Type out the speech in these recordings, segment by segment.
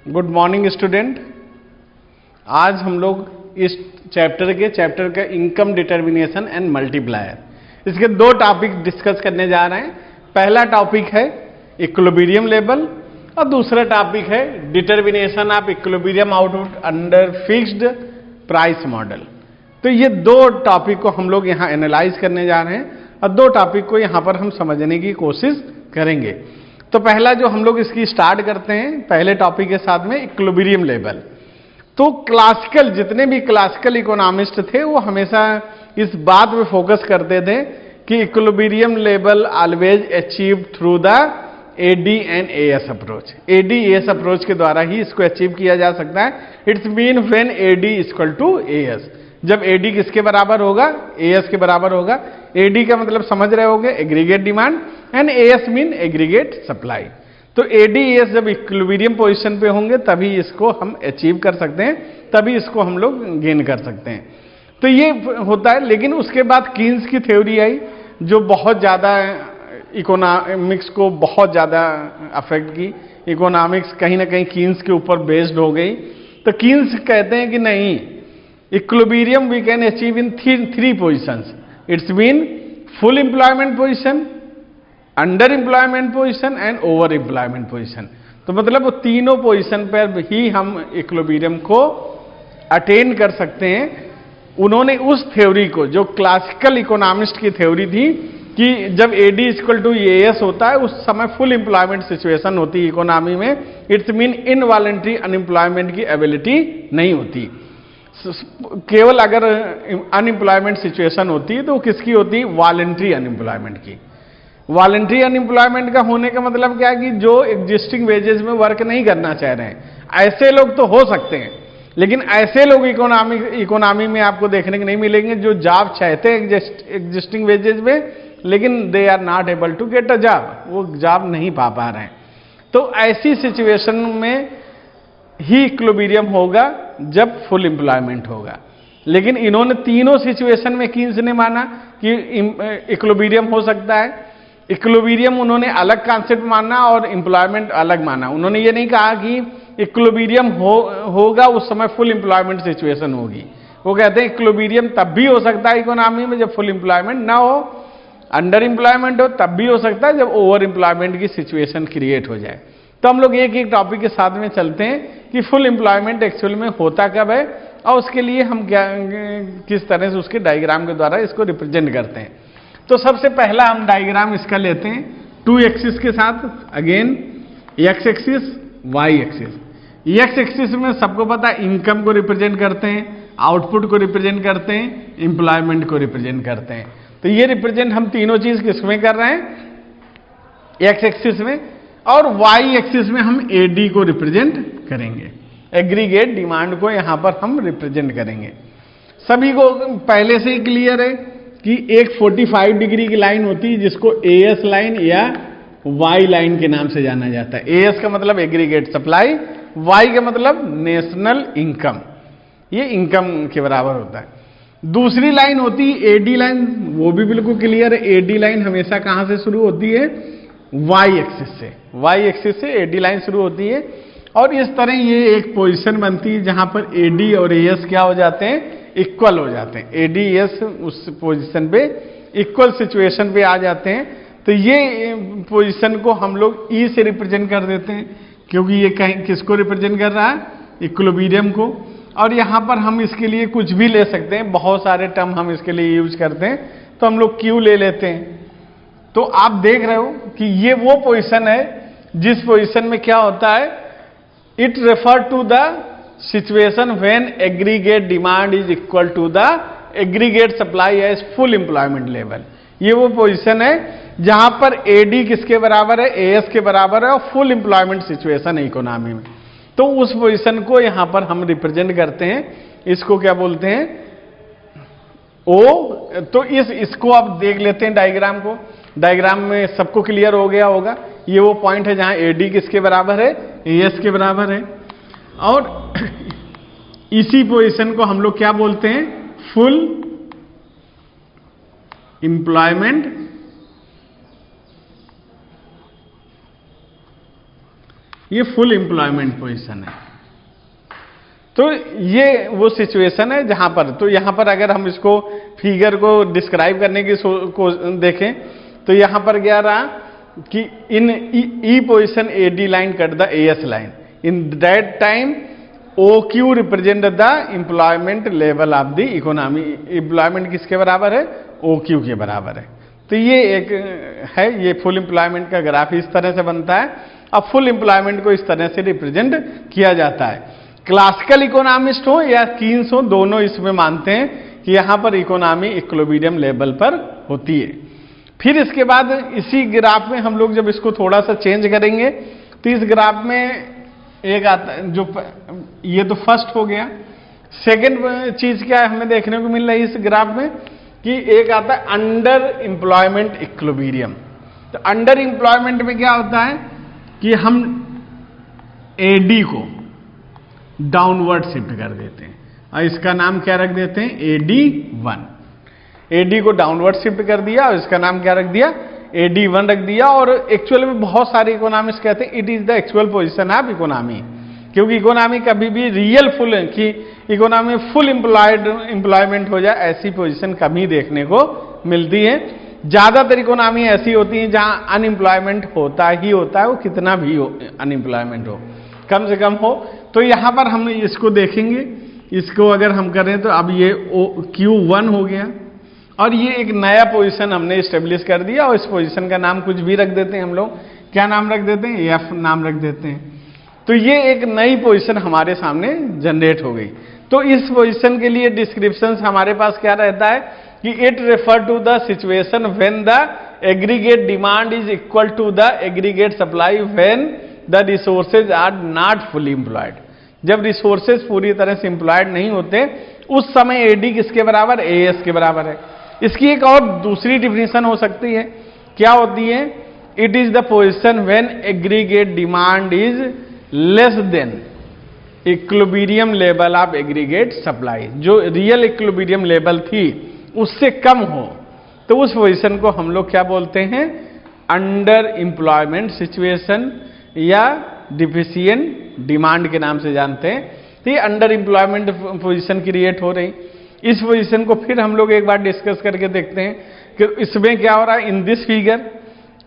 Good morning student. आज हम लोग इस चैप्टर का इनकम डिटर्मिनेशन एंड मल्टीप्लायर, इसके दो टॉपिक डिस्कस करने जा रहे हैं। पहला टॉपिक है इक्विलिब्रियम लेवल और दूसरा टॉपिक है determination of equilibrium output under fixed price model. तो ये दो टॉपिक को हम लोग यहाँ एनालाइज करने जा रहे हैं और दो टॉपिक को यहाँ पर हम समझने की कोशिश करेंगे। तो पहला जो हम लोग इसकी स्टार्ट करते हैं पहले टॉपिक के साथ में इक्विलिब्रियम लेवल। तो क्लासिकल जितने भी क्लासिकल इकोनॉमिस्ट थे वो हमेशा इस बात पे फोकस करते थे कि equilibrium level always achieve through the AD and AS approach. AD AS approach के द्वारा ही इसको अचीव किया जा सकता है। It's mean when AD equal to AS, जब एडी किसके बराबर होगा, एएस के बराबर होगा। एडी का मतलब समझ रहे होंगे, aggregate demand, and as mean aggregate supply. तो एडी एएस जब इक्विलिब्रियम पोजीशन पे होंगे तभी इसको हम अचीव कर सकते हैं, तभी इसको हम लोग गेन कर सकते हैं। तो ये होता है। लेकिन उसके बाद कीन्स की थ्योरी आई जो बहुत ज़्यादा इकोनॉमिक्स को बहुत ज़्यादा अफेक्ट की। इकोनॉमिक्स कहीं ना कहीं कीन्स के ऊपर बेस्ड हो गई। तो कीन्स कहते हैं कि नहीं, equilibrium we can achieve in three positions. It's mean full employment position, under employment position and over employment position. तो मतलब वो तीनों पोजिशन पर ही हम इक्विलिब्रियम को अटेन कर सकते हैं। उन्होंने उस थ्योरी को, जो क्लासिकल इकोनॉमिस्ट की थ्योरी थी कि जब एडी इक्वल टू एएस होता है उस समय फुल एम्प्लॉयमेंट सिचुएशन होती है इकोनॉमी में। इट्स मीन इनवॉलंटरी अनएम्प्लॉयमेंट की एबिलिटी नहीं होती। केवल अगर अनएम्प्लॉयमेंट सिचुएशन होती है तो वो किसकी होती है, वॉलंटरी अनएम्प्लॉयमेंट की। वॉलंटरी अनएम्प्लॉयमेंट का होने का मतलब क्या है कि जो एग्जिस्टिंग वेजेस में वर्क नहीं करना चाह रहे हैं, ऐसे लोग तो हो सकते हैं। लेकिन ऐसे लोग इकोनॉमी में आपको देखने को नहीं मिलेंगे जो जॉब चाहते हैं एग्जिस्टिंग वेजेस में, लेकिन they are not able to get a job, वो जॉब नहीं पा रहे हैं। तो ऐसी सिचुएशन में ही इक्विलिब्रियम होगा जब फुल एम्प्लॉयमेंट होगा। लेकिन इन्होंने तीनों सिचुएशन में कीन्स ने माना कि इक्विलिब्रियम हो सकता है। इक्विलिब्रियम उन्होंने अलग कॉन्सेप्ट माना और एम्प्लॉयमेंट अलग माना। उन्होंने ये नहीं कहा कि इक्विलिब्रियम होगा उस समय फुल एम्प्लॉयमेंट सिचुएशन होगी। वो कहते हैं इक्विलिब्रियम तब भी हो सकता है इकोनॉमी में जब फुल एम्प्लॉयमेंट ना हो, अंडर एम्प्लॉयमेंट हो तब भी हो सकता है जब ओवर एम्प्लॉयमेंट की सिचुएशन क्रिएट हो जाए। तो हम लोग एक एक टॉपिक के साथ में चलते हैं कि फुल एम्प्लॉयमेंट एक्चुअल में होता कब है और उसके लिए हम क्या किस तरह से उसके डायग्राम के द्वारा इसको रिप्रेजेंट करते हैं। तो सबसे पहला हम डायग्राम इसका लेते हैं टू एक्सिस के साथ। Again X axis, Y axis. X axis में सबको पता है इनकम को रिप्रेजेंट करते हैं, आउटपुट को रिप्रेजेंट करते हैं, एम्प्लॉयमेंट को रिप्रेजेंट करते हैं। तो ये रिप्रेजेंट हम तीनों चीज किसमें कर रहे हैं, एक्स एक्सिस में। और वाई एक्सिस में हम एडी को रिप्रेजेंट करेंगे, एग्रीगेट डिमांड को यहां पर हम रिप्रेजेंट करेंगे। सभी को पहले से ही क्लियर है कि एक 45 डिग्री की लाइन होती है जिसको एएस लाइन या वाई लाइन के नाम से जाना जाता है। एएस का मतलब एग्रीगेट सप्लाई, वाई का मतलब नेशनल इनकम, ये इनकम के बराबर होता है। दूसरी लाइन होती है एडी लाइन, वो भी बिल्कुल क्लियर है। एडी लाइन हमेशा कहां से शुरू होती है, वाई एक्सिस से। वाई एक्सिस से एडी लाइन शुरू होती है और इस तरह ये एक पोजीशन बनती है जहां पर एडी और एएस क्या हो जाते हैं, इक्वल हो जाते हैं। एडी एस उस पोजीशन पे इक्वल सिचुएशन पे आ जाते हैं। तो ये पोजीशन को हम लोग ई से रिप्रेजेंट कर देते हैं क्योंकि ये कहीं किसको रिप्रेजेंट कर रहा है, इक्विलिब्रियम को। और यहां पर हम इसके लिए कुछ भी ले सकते हैं, बहुत सारे टर्म हम इसके लिए यूज करते हैं। तो हम लोग क्यू ले लेते हैं। तो आप देख रहे हो कि ये वो पोजीशन है जिस पोजीशन में क्या होता है, it refer to the situation when aggregate demand is equal to the aggregate supply as full employment level. ये वो पोजीशन है जहां पर एडी किसके बराबर है, एएस के बराबर है और फुल एम्प्लॉयमेंट सिचुएशन है इकोनॉमी में। तो उस पोजीशन को यहां पर हम रिप्रेजेंट करते हैं। इसको क्या बोलते हैं, ओ। तो इसको आप देख लेते हैं डायग्राम को। डायग्राम में सबको क्लियर हो गया होगा। ये वो पॉइंट है जहां एडी किसके बराबर है, एएस के बराबर है। और इसी पोजीशन को हम लोग क्या बोलते हैं, फुल एम्प्लॉयमेंट ये फुल एम्प्लॉयमेंट पोजीशन है। तो ये वो सिचुएशन है जहां पर, तो यहां पर अगर हम इसको फिगर को डिस्क्राइब करने की को देखें तो यहां पर क्या रहा कि in E position AD line cut the AS line, in that time O Q represent the employment level of the economy. Employment किसके बराबर है? ओ क्यू के बराबर है। तो ये एक है, ये फुल एम्प्लॉयमेंट का ग्राफ इस तरह से बनता है। अब फुल एम्प्लॉयमेंट को इस तरह से रिप्रेजेंट किया जाता है। क्लासिकल इकोनॉमिस्ट हो या कीन्स हो, दोनों इसमें मानते हैं कि यहां पर इकोनॉमी इक्विलिब्रियम लेवल पर होती है। फिर इसके बाद इसी ग्राफ में हम लोग जब इसको थोड़ा सा चेंज करेंगे तो इस ग्राफ में एक आता है जो, ये तो फर्स्ट हो गया। सेकंड चीज क्या है हमें देखने को मिल रही है इस ग्राफ में कि एक आता है अंडर एम्प्लॉयमेंट इक्विलिब्रियम। तो अंडर एम्प्लॉयमेंट में क्या होता है कि हम एडी को डाउनवर्ड शिफ्ट कर देते हैं और इसका नाम क्या रख देते हैं? AD1। एडी को डाउनवर्ड शिफ्ट कर दिया और इसका नाम क्या रख दिया? AD1 रख दिया। और एक्चुअल में बहुत सारे इकोनॉमिस्ट कहते हैं it is the actual position of economy, क्योंकि इकोनॉमी कभी भी रियल फुल कि इकोनॉमी फुल एम्प्लॉयमेंट हो जाए ऐसी पोजीशन कभी देखने को मिलती है। ज्यादातर इकोनॉमी ऐसी होती है जहां अनएम्प्लॉयमेंट होता ही होता है, वो कितना भी हो अनएम्प्लॉयमेंट हो, कम से कम हो। तो यहां पर हम इसको देखेंगे, इसको अगर हम करें तो अब ये Q1 हो गया और ये एक नया पोजीशन हमने स्टेब्लिश कर दिया और इस पोजीशन का नाम कुछ भी रख देते हैं हम लोग। क्या नाम रख देते हैं? F नाम रख देते हैं। तो ये एक नई पोजीशन हमारे सामने जनरेट हो गई। तो इस पोजीशन के लिए डिस्क्रिप्शन हमारे पास क्या रहता है कि it refer to the situation when the aggregate demand is equal to the aggregate supply when the resources are not fully employed. जब रिसोर्सेज पूरी तरह से एम्प्लॉयड नहीं होते उस समय एडी किसके बराबर? एएस के बराबर है। इसकी एक और दूसरी डिफिनेशन हो सकती है, क्या होती है? It is the position when aggregate demand is less than equilibrium level of aggregate supply. जो रियल इक्विलिब्रियम लेवल थी उससे कम हो तो उस पोजीशन को हम लोग क्या बोलते हैं? अंडर एम्प्लॉयमेंट सिचुएशन या डिफिशिएंट डिमांड के नाम से जानते हैं। तो ये अंडर एम्प्लॉयमेंट पोजीशन क्रिएट हो रही। इस पोजीशन को फिर हम लोग एक बार डिस्कस करके देखते हैं कि इसमें क्या हो रहा है। In this figure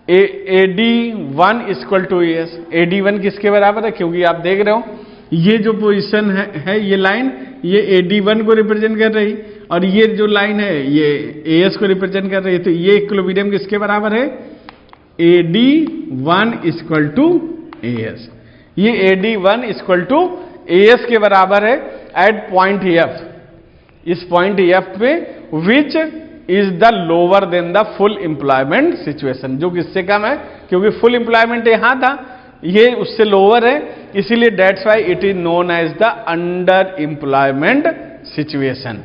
AD1 equal to AS, AD1 किसके बराबर है? क्योंकि आप देख रहे हो ये जो पोजीशन है ये लाइन ये AD1 को रिप्रेजेंट कर रही और ये जो लाइन है ये AS को रिप्रेजेंट कर रही है। तो ये इक्विलिब्रियम किसके बराबर है? AD1 equal to AS। ये AD1 इक्वल टू AS के बराबर है एट पॉइंट F। इस पॉइंट F पे विच is the lower than the full employment situation, जो किससे कम है क्योंकि फुल एम्प्लॉयमेंट यहां था, ये उससे लोअर है, इसीलिए that's why it is known as the under employment situation.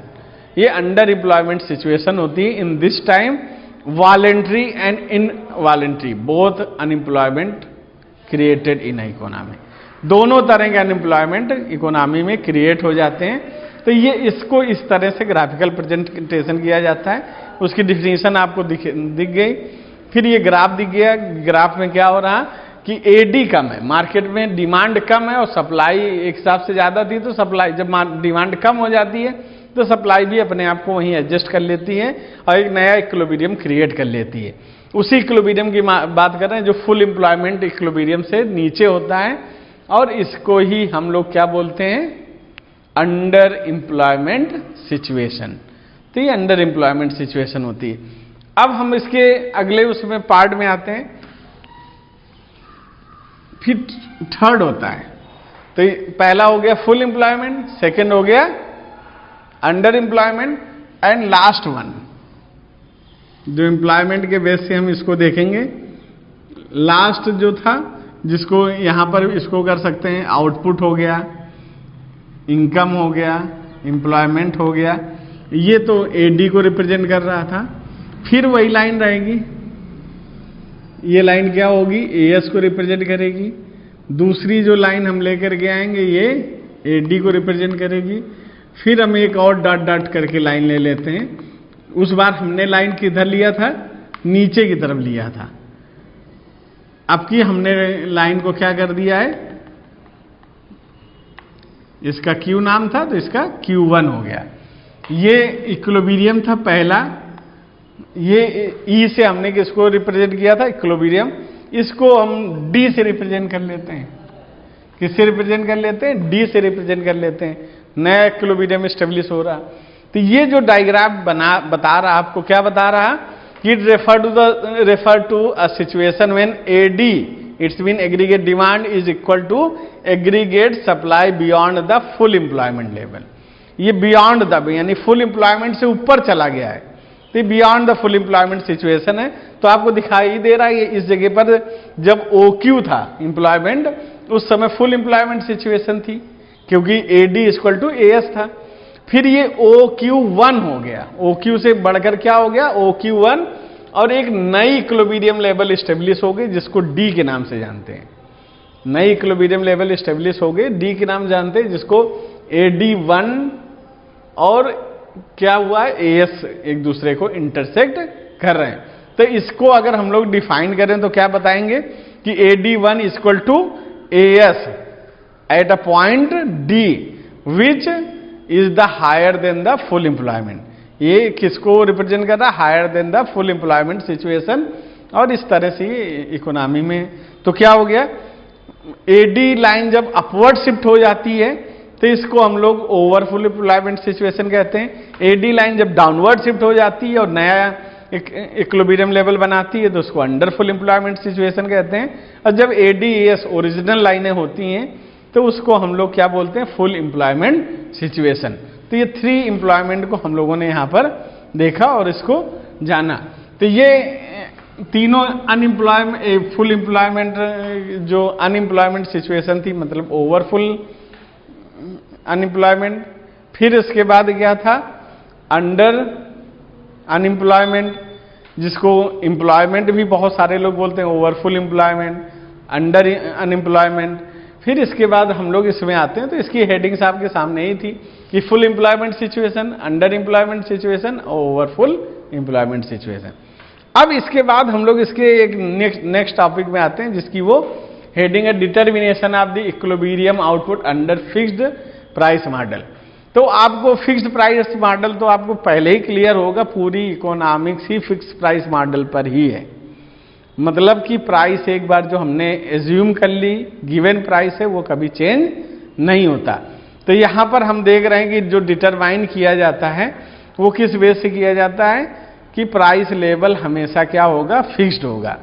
ये अंडर एम्प्लॉयमेंट सिचुएशन होती है। In this time voluntary and involuntary both unemployment created in economy, दोनों तरह के अनएम्प्लॉयमेंट इकोनॉमी में क्रिएट हो जाते हैं। तो ये इसको इस तरह से ग्राफिकल प्रेजेंटेशन किया जाता है। उसकी डिफिनीशन आपको दिख गई। फिर ये ग्राफ दिख गया। ग्राफ में क्या हो रहा कि एडी कम है, मार्केट में डिमांड कम है और सप्लाई एक हिसाब से ज्यादा थी। तो सप्लाई जब डिमांड कम हो जाती है तो सप्लाई भी अपने आप को वहीं एडजस्ट कर लेती है और एक नया इक्विलिब्रियम क्रिएट कर लेती है। उसी इक्विलिब्रियम की बात कर रहे हैं जो फुल एम्प्लॉयमेंट इक्विलिब्रियम से नीचे होता है और इसको ही हम लोग क्या बोलते हैं? Under employment situation. तो ये अंडर एम्प्लॉयमेंट सिचुएशन होती है। अब हम इसके अगले उसमें पार्ट में आते हैं। फिर थर्ड होता है। तो पहला हो गया फुल एम्प्लॉयमेंट, सेकंड हो गया under employment and last one जो एम्प्लॉयमेंट के बेस से हम इसको देखेंगे। लास्ट जो था जिसको यहां पर इसको कर सकते हैं आउटपुट हो गया, इनकम हो गया, एम्प्लॉयमेंट हो गया। ये तो एडी को रिप्रेजेंट कर रहा था। फिर वही लाइन रहेगी, ये लाइन क्या होगी? एएस को रिप्रेजेंट करेगी। दूसरी जो लाइन हम लेकर के आएंगे ये एडी को रिप्रेजेंट करेगी। फिर हम एक और डॉट डॉट करके लाइन ले लेते हैं। उस बार हमने लाइन किधर लिया था? नीचे की तरफ लिया था। अब की हमने लाइन को क्या कर दिया है, इसका Q नाम था तो इसका Q1 हो गया। ये इक्विलिब्रियम था पहला, ये E से हमने किसको रिप्रेजेंट किया था, इक्विलिब्रियम। इसको हम D से रिप्रेजेंट कर लेते हैं। किससे रिप्रेजेंट कर लेते हैं, D से रिप्रेजेंट कर लेते हैं। नया इक्विलिब्रियम एस्टेब्लिश हो रहा। तो ये जो डायग्राम बता रहा, आपको क्या बता रहा कि it refer to a situation when AD it's mean aggregate demand is equal to aggregate supply beyond the full employment level. ये बियॉन्ड द यानी फुल एम्प्लॉयमेंट से ऊपर चला गया है, तो beyond the full employment situation है। तो आपको दिखाई दे रहा है इस जगह पर जब OQ था एम्प्लॉयमेंट, उस समय फुल एम्प्लॉयमेंट सिचुएशन थी क्योंकि AD इक्वल टू AS था। फिर ये OQ1 हो गया, OQ से बढ़कर क्या हो गया, OQ1, और एक नई इक्विलिब्रियम लेवल एस्टेब्लिश हो गई जिसको D के नाम से जानते हैं। नई इक्विलिब्रियम लेवल एस्टेब्लिश हो गई, D के नाम जानते हैं, जिसको AD1 और क्या हुआ है, AS एक दूसरे को इंटरसेक्ट कर रहे हैं। तो इसको अगर हम लोग डिफाइन करें तो क्या बताएंगे कि AD1 equal to AS at a point D which is the higher than the full employment. ये किसको रिप्रेजेंट कर रहा है, higher than the full employment situation. और इस तरह से इकोनॉमी में तो क्या हो गया, AD लाइन जब अपवर्ड शिफ्ट हो जाती है तो इसको हम लोग ओवर फुल एम्प्लॉयमेंट सिचुएशन कहते हैं। AD लाइन जब डाउनवर्ड शिफ्ट हो जाती है और नया इक्विलिब्रियम लेवल बनाती है तो उसको अंडर फुल एम्प्लॉयमेंट सिचुएशन कहते हैं। और जब AD-AS ओरिजिनल लाइनें होती हैं तो उसको हम लोग क्या बोलते हैं, फुल एम्प्लॉयमेंट सिचुएशन। तो ये 3 एम्प्लॉयमेंट को हम लोगों ने यहां पर देखा और इसको जाना। तो ये तीनों अनएम्प्लॉयमेंट, फुल एम्प्लॉयमेंट, जो अनएम्प्लॉयमेंट सिचुएशन थी मतलब ओवर फुल अनएम्प्लॉयमेंट। फिर इसके बाद क्या था, अंडर अनएम्प्लॉयमेंट, जिसको एम्प्लॉयमेंट भी बहुत सारे लोग बोलते हैं, over full employment, under unemployment. फिर इसके बाद हम लोग इसमें आते हैं तो इसकी हेडिंग्स आपके सामने ही थी कि full employment situation, under employment situation और ओवर फुल एम्प्लॉयमेंट सिचुएशन। अब इसके बाद हम लोग इसके एक नेक्स्ट टॉपिक में आते हैं जिसकी वो हेडिंग है determination of the equilibrium output under fixed price model. तो आपको फिक्स्ड प्राइस मॉडल तो आपको पहले ही क्लियर होगा, पूरी इकोनॉमिक्स ही फिक्स्ड प्राइस मॉडल पर ही है। मतलब कि प्राइस एक बार जो हमने एज्यूम कर ली, गिवन प्राइस है, वो कभी चेंज नहीं होता। तो यहां पर हम देख रहे हैं कि जो डिटरमाइन किया जाता है वो किस बेस से किया जाता है कि प्राइस लेवल हमेशा क्या होगा, फिक्स्ड होगा।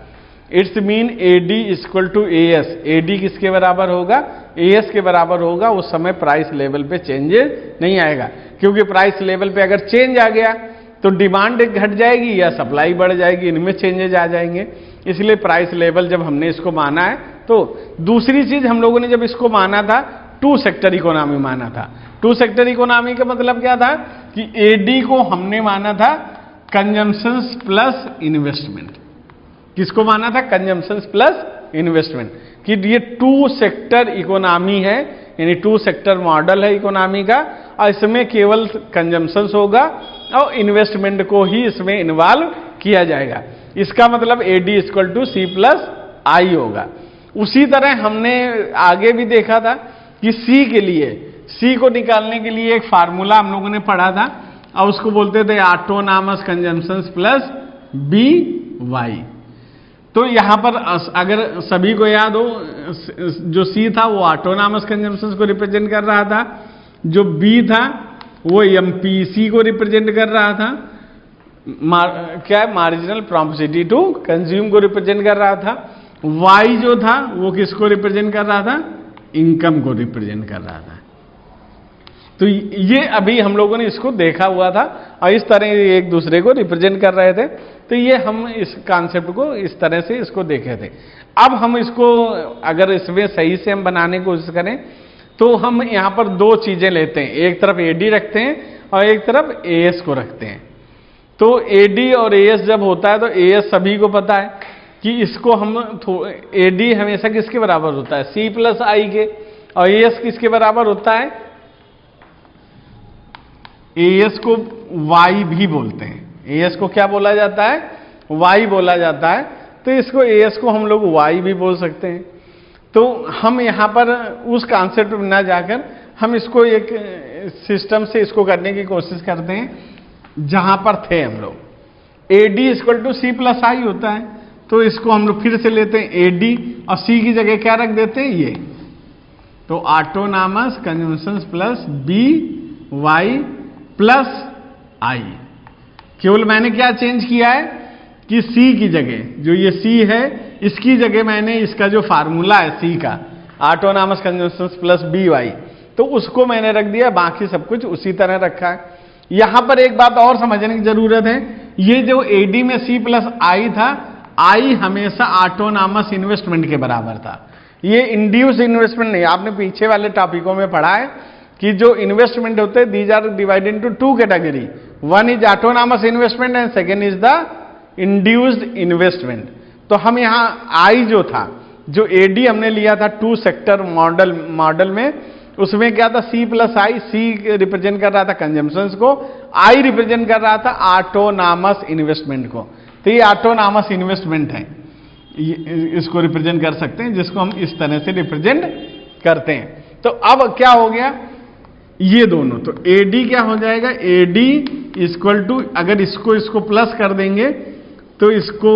It's mean AD equal to AS। AD किसके बराबर होगा, AS के बराबर होगा। उस समय प्राइस लेवल पे चेंजेस नहीं आएगा, क्योंकि प्राइस लेवल पे अगर चेंज आ गया तो डिमांड घट जाएगी या सप्लाई बढ़ जाएगी, इनमें चेंजेस आ जाएंगे। इसलिए प्राइस लेवल जब हमने इसको माना है, तो दूसरी चीज हम लोगों ने जब इसको माना था, 2 सेक्टर इकोनॉमी माना था। 2 सेक्टर इकोनॉमी का मतलब क्या था कि AD को हमने माना था कंजम्पशन प्लस इन्वेस्टमेंट। किसको माना था, कंजम्पशन प्लस इन्वेस्टमेंट, कि ये 2 सेक्टर इकोनॉमी है, यानी 2 सेक्टर मॉडल है इकोनॉमी का, और इसमें केवल कंजम्पशन होगा और इन्वेस्टमेंट को ही इसमें इन्वॉल्व किया जाएगा। इसका मतलब AD equal to C plus I होगा। उसी तरह हमने आगे भी देखा था कि C के लिए, C को निकालने के लिए एक फार्मूला हम लोगों ने पढ़ा था और उसको बोलते थे ऑटोनॉमस कंजम्पशन प्लस BY। तो यहां पर अगर सभी को याद हो, जो C था वो ऑटोनॉमस कंजम्पशन को रिप्रेजेंट कर रहा था, जो B था वो MPC को रिप्रेजेंट कर रहा था, क्या है, मार्जिनल प्रॉम्प्सिटी टू कंज्यूम को रिप्रेजेंट कर रहा था। Y जो था वो किसको रिप्रेजेंट कर रहा था, इनकम को रिप्रेजेंट कर रहा था। तो ये अभी हम लोगों ने इसको देखा हुआ था और इस तरह एक दूसरे को रिप्रेजेंट कर रहे थे। तो ये हम इस कॉन्सेप्ट को इस तरह से इसको देखे थे। अब हम इसको अगर इसमें सही से हम बनाने की कोशिश करें तो हम यहां पर 2 चीजें लेते हैं, एक तरफ AD रखते हैं और एक तरफ AS को रखते हैं। तो AD और AS जब होता है तो AS सभी को पता है कि इसको हम AD हमेशा किसके बराबर होता है, C प्लस I के, और AS किसके बराबर होता है, AS को Y भी बोलते हैं। AS को क्या बोला जाता है, Y बोला जाता है। तो इसको एएस को हम लोग वाई भी बोल सकते हैं। तो हम यहाँ पर उस कॉन्सेप्ट में ना जाकर हम इसको एक सिस्टम से इसको करने की कोशिश करते हैं जहां पर थे हम लोग। AD equal to C plus I होता है, तो इसको हम लोग फिर से लेते हैं AD और C की जगह क्या रख देते हैं ये, तो autonomous consumption plus BY plus I। केवल मैंने क्या चेंज किया है कि C की जगह जो ये C है इसकी जगह मैंने इसका जो फार्मूला है C का ऑटोनॉमस कंजम्पशन प्लस BY, तो उसको मैंने रख दिया, बाकी सब कुछ उसी तरह रखा है। यहां पर एक बात और समझने की जरूरत है, ये जो AD में C प्लस I था, I हमेशा ऑटोनॉमस इन्वेस्टमेंट के बराबर था, ये इंड्यूस इन्वेस्टमेंट नहीं। आपने पीछे वाले टॉपिकों में पढ़ा है कि जो इन्वेस्टमेंट होते हैं these are divided into two category, one is autonomous investment and second is the induced investment. तो हम यहाँ I जो था, जो AD हमने लिया था टू सेक्टर मॉडल में, उसमें क्या था C प्लस आई, C रिप्रेजेंट कर रहा था कंजम्पशंस को, I रिप्रेजेंट कर रहा था ऑटोनॉमस इन्वेस्टमेंट को। तो ये ऑटोनॉमस इन्वेस्टमेंट है, इसको रिप्रेजेंट कर सकते हैं, जिसको हम इस तरह से रिप्रेजेंट करते हैं। तो अब क्या हो गया ये दोनों, तो AD क्या हो जाएगा, AD इक्वल टू, अगर इसको प्लस कर देंगे तो इसको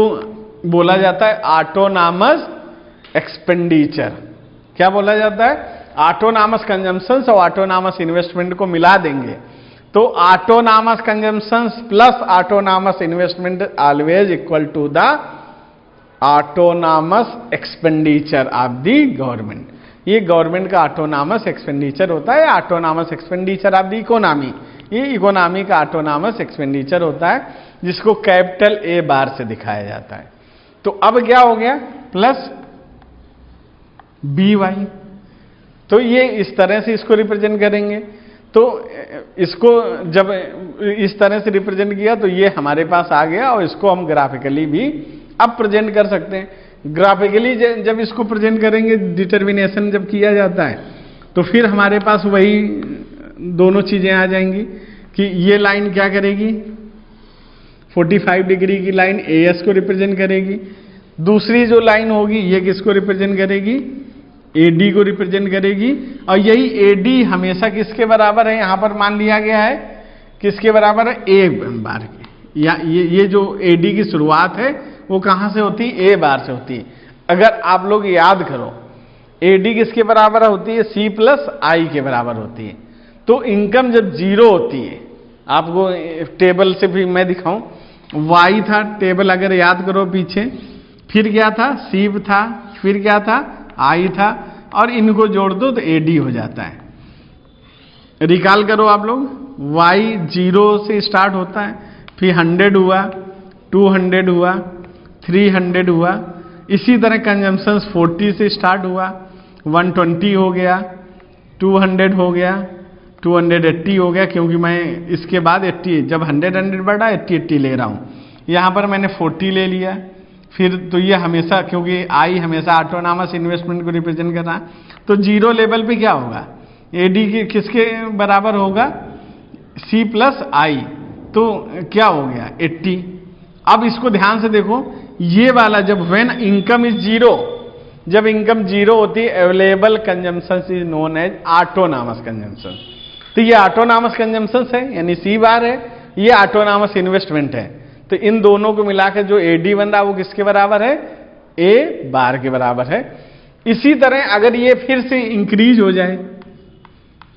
बोला जाता है ऑटोनॉमस एक्सपेंडिचर। क्या बोला जाता है, ऑटोनॉमस कंजम्पशंस और ऑटोनॉमस इन्वेस्टमेंट को मिला देंगे तो autonomous consumptions plus autonomous investment always equal to the autonomous expenditure of the government. ये गवर्नमेंट का ऑटोनॉमस एक्सपेंडिचर होता है, autonomous expenditure of the economy, ये इकोनॉमी का ऑटोनॉमस एक्सपेंडिचर होता है, जिसको कैपिटल A बार से दिखाया जाता है। तो अब क्या हो गया, प्लस BY, तो ये इस तरह से इसको रिप्रेजेंट करेंगे। तो इसको जब इस तरह से रिप्रेजेंट किया तो ये हमारे पास आ गया, और इसको हम ग्राफिकली भी अब प्रेजेंट कर सकते हैं। ग्राफिकली जब इसको प्रेजेंट करेंगे, डिटर्मिनेशन जब किया जाता है, तो फिर हमारे पास वही दोनों चीजें आ जाएंगी कि ये लाइन क्या करेगी, 45 डिग्री की लाइन AS को रिप्रेजेंट करेगी, दूसरी जो लाइन होगी ये किसको रिप्रेजेंट करेगी, AD को रिप्रेजेंट करेगी। और यही AD हमेशा किसके बराबर है, यहां पर मान लिया गया है किसके बराबर है, A बार के, या ये जो AD की शुरुआत है वो कहां से होती है, A बार से होती है। अगर आप लोग याद करो AD किसके बराबर होती है, C प्लस I के बराबर होती है। तो इनकम जब जीरो होती है, आपको टेबल से भी मैं दिखाऊं, Y था टेबल, अगर याद करो पीछे, फिर क्या था, C था, फिर क्या था, I था, और इनको जोड़ दो तो AD हो जाता है। रिकॉल करो आप लोग, Y 0 से स्टार्ट होता है, फिर 100 हुआ, 200 हुआ, 300 हुआ, इसी तरह कंजम्पशंस 40 से स्टार्ट हुआ, 120 हो गया, 200 हो गया, 280 हो गया, क्योंकि मैं इसके बाद 80, जब 100 बढ़ा 80 ले रहा हूं, यहां पर मैंने 40 ले लिया। फिर तो ये हमेशा, क्योंकि I हमेशा ऑटोनॉमस इन्वेस्टमेंट को रिप्रेजेंट कर रहा है, तो जीरो लेवल पे क्या होगा, AD के किसके बराबर होगा, C प्लस I, तो क्या हो गया 80। अब इसको ध्यान से देखो, ये वाला जब व्हेन इनकम इज जीरो, जब इनकम जीरो होती है, available consumption is known as autonomous consumption. तो ये ऑटोनॉमस कंजम्पशन है, यानी C बार है, ये ऑटोनॉमस इन्वेस्टमेंट है। तो इन दोनों को मिलाकर जो AD बन रहा है वो किसके बराबर है, A बार के बराबर है। इसी तरह अगर ये फिर से इंक्रीज हो जाए,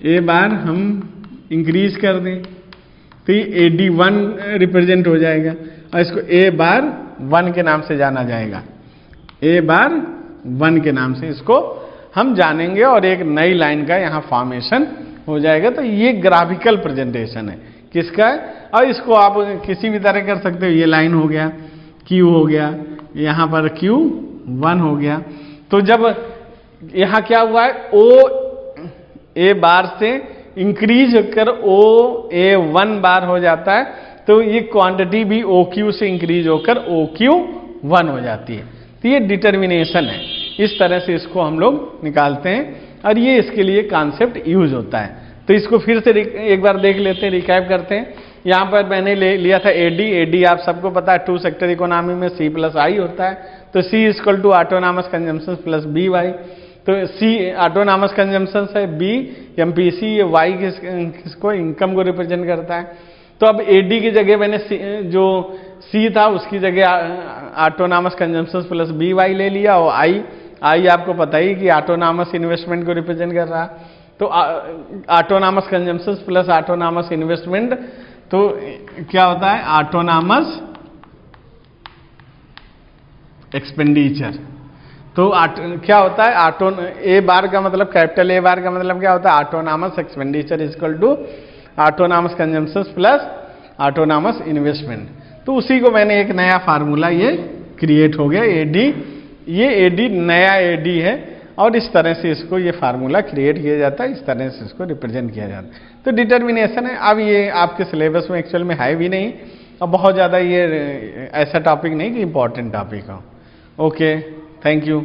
A बार हम इंक्रीज कर दें तो ये AD1 रिप्रेजेंट हो जाएगा, और इसको A बार 1 के नाम से जाना जाएगा, A बार 1 के नाम से इसको हम जानेंगे, और एक नई लाइन का यहाँ फॉर्मेशन हो जाएगा। तो ये ग्राफिकल प्रेजेंटेशन है किसका है, और इसको आप किसी भी तरह कर सकते हो। ये लाइन हो गया, Q हो गया, यहाँ पर Q1 हो गया। तो जब यहाँ क्या हुआ है, O A बार से इंक्रीज होकर OA1 बार हो जाता है, तो ये क्वांटिटी भी OQ से इंक्रीज होकर OQ1 हो जाती है। तो ये डिटर्मिनेशन है, इस तरह से इसको हम लोग निकालते हैं, और ये इसके लिए कॉन्सेप्ट यूज होता है। तो इसको फिर से एक बार देख लेते हैं, रिकैप करते हैं। यहाँ पर मैंने लिया था एडी। एडी आप सबको पता है 2 सेक्टर इकोनॉमी में C प्लस आई होता है, तो C equal to autonomous consumption plus B Y. तो C ऑटोनॉमस कंजम्पशन है, B MPC, ये Y किसको इनकम को रिप्रेजेंट करता है। तो अब AD की जगह मैंने जो C था उसकी जगह autonomous consumption plus B Y ले लिया, और I आपको पता ही कि ऑटोनॉमस इन्वेस्टमेंट को रिप्रेजेंट कर रहा है। तो autonomous consumption plus autonomous investment, तो क्या होता है ऑटोनॉमस एक्सपेंडिचर। तो क्या होता है ए बार का मतलब, कैपिटल ए बार का मतलब क्या होता है autonomous expenditure equal to autonomous consumption plus autonomous investment. तो उसी को मैंने एक नया फार्मूला ये क्रिएट हो गया एडी, ये एडी नया एडी है, और इस तरह से इसको ये फार्मूला क्रिएट किया जाता है, इस तरह से इसको रिप्रेजेंट किया जाता है। तो डिटर्मिनेशन है। अब ये आपके सिलेबस में एक्चुअल में है भी नहीं, और बहुत ज़्यादा ये ऐसा टॉपिक नहीं कि इम्पॉर्टेंट टॉपिक हो। Okay, thank you.